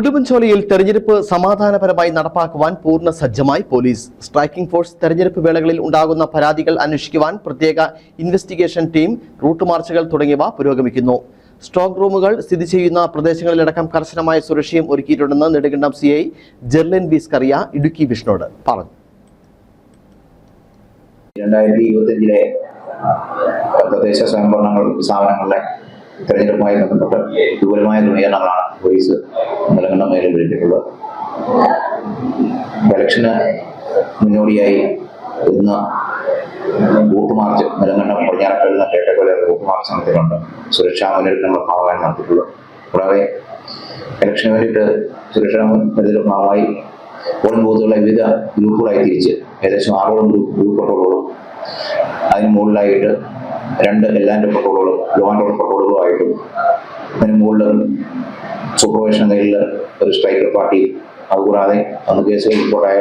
ഉടുമ്പൻചോലയിൽ തെരഞ്ഞെടുപ്പ് സമാധാനപരമായി നടപ്പാക്കുവാൻ പൂർണ്ണ സജ്ജമായി പോലീസ്. സ്ട്രൈക്കിംഗ് ഫോഴ്സ് തെരഞ്ഞെടുപ്പ് വേളകളിൽ ഉണ്ടാകുന്ന പരാതികൾ അന്വേഷിക്കുവാൻ പ്രത്യേക ഇൻവെസ്റ്റിഗേഷൻ ടീം, റൂട്ട് മാർച്ചുകൾ തുടങ്ങിയവ പുരോഗമിക്കുന്നു. സ്ട്രോങ് റൂമുകൾ സ്ഥിതി ചെയ്യുന്ന പ്രദേശങ്ങളിലടക്കം കർശനമായ സുരക്ഷയും ഒരുക്കിയിട്ടുണ്ടെന്ന് നെടുങ്കണ്ടം CI ജെർലിൻ ബി സ്കറിയ ഇടുക്കി വിഷ്ണുവോട് പറഞ്ഞു. 2025 തദ്ദേശ സ്വയംഭരണ സ്ഥാപനങ്ങളിലെ തെരഞ്ഞെടുപ്പുമായി ബന്ധപ്പെട്ട് വിപുലമായ ക്രമീകരണങ്ങളാണ് പോലീസ് നെടുങ്കണ്ടം നേരിട്ടിട്ടുള്ളത്. ഇലക്ഷന് മുന്നോടിയായി ഇന്ന് route march Nedumkandam Padinjarakkal Kettakkola route march നടത്തിയിട്ടുണ്ട്. സുരക്ഷാ മുന്നൊരുക്കങ്ങളുടെ ഭാഗമായി നടത്തിയിട്ടുള്ളത്. കൂടാതെ ഇലക്ഷന് വേണ്ടിയിട്ട് സുരക്ഷാ മുന്നൊരുക്കങ്ങളുടെ ഭാഗമായി പോളിംഗ് ബൂത്തുകളെ വിവിധ ഗ്രൂപ്പുകളായി തിരിച്ച് ഏകദേശം 6 ഗ്രൂപ്പുകളോടും അതിന് മുകളിലായിട്ട് 2 എല്ലാൻഡ് പട്രോളുകളും ലോ ആൻഡ് ഓർഡർ പട്രോളുകളുമായിട്ടും അതിന് മുകളിൽ സൂപ്പർവൈഷൻ നിലയിൽ ഒരു സ്ട്രൈക്കർ പാർട്ടി, അതുകൂടാതെ അന്ന് കേസുകൾ റിപ്പോർട്ടായ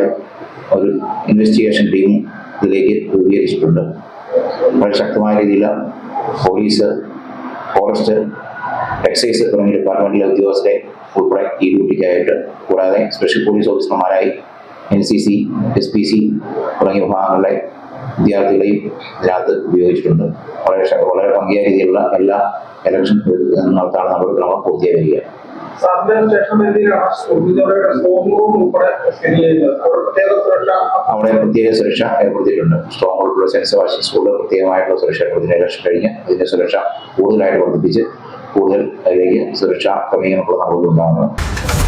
ഒരു ഇൻവെസ്റ്റിഗേഷൻ ടീം ഇതിലേക്ക് രൂപീകരിച്ചിട്ടുണ്ട്. വളരെ ശക്തമായ രീതിയിൽ പോലീസ്, ഫോറസ്റ്റ്, എക്സൈസ് തുടങ്ങിയ ഡിപ്പാർട്ട്മെന്റിലെ ഉദ്യോഗസ്ഥരെ ഉൾപ്പെടെ ഈ ഡ്യൂട്ടിക്കായിട്ട്, കൂടാതെ സ്പെഷ്യൽ പോലീസ് ഓഫീസർമാരായി NCC, SPC തുടങ്ങിയ വിഭാഗങ്ങളിലെ വിദ്യാർത്ഥികളെയും ഇതിനകത്ത് ഉപയോഗിച്ചിട്ടുണ്ട്. വളരെ ഭംഗിയായ രീതിയിലുള്ള എല്ലാ ഇലക്ഷൻ നടത്താനുള്ള നടപടികൾ പൂർത്തിയായി വരികയാണ്. അവിടെ പ്രത്യേക സുരക്ഷ ഏർപ്പെടുത്തിയിട്ടുണ്ട്. സ്ട്രോങ് ഉൾപ്പെടെ സെൻസ് വാഷിംഗ് സ്കൂളിൽ പ്രത്യേകമായിട്ടുള്ള സുരക്ഷ ഏർപ്പെടുത്തി ഇലക്ഷൻ കഴിഞ്ഞ് ഇതിന്റെ സുരക്ഷ കൂടുതലായിട്ട് വർദ്ധിപ്പിച്ച് കൂടുതൽ അതിലേക്ക് സുരക്ഷാ ക്രമീകരണമുള്ള നടപടി ഉണ്ടാകുന്നത്.